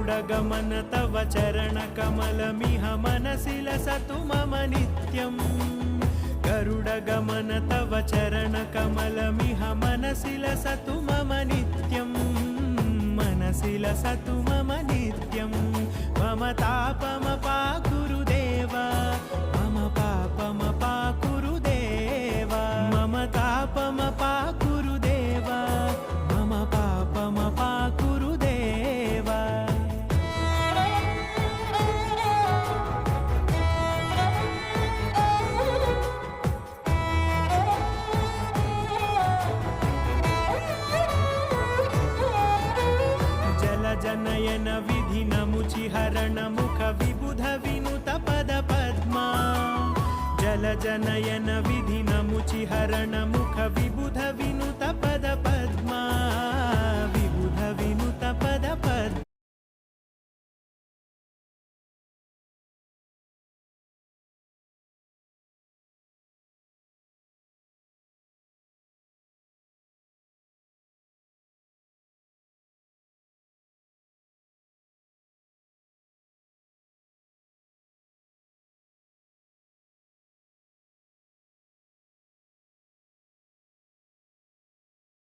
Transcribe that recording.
गरुडगमन तव चरणकमलमिह मनसि लसतु मम नित्यम् गरुडगमन तव चरणकमलमिह मनसि लसतु मम नित्यम् मनसि लसतु मम नित्यम् मम तापमपाकुरु देव मम पापमपाकुरु देव मम तापमपाकुरु देव मम पापमपाकुरु देव जनयन विधिनमुचिहरण मुख विबुध विनुत पद पद्मा जल जनयन विधिनमुचिहरण मुख विबुध विनुत पद पद्मा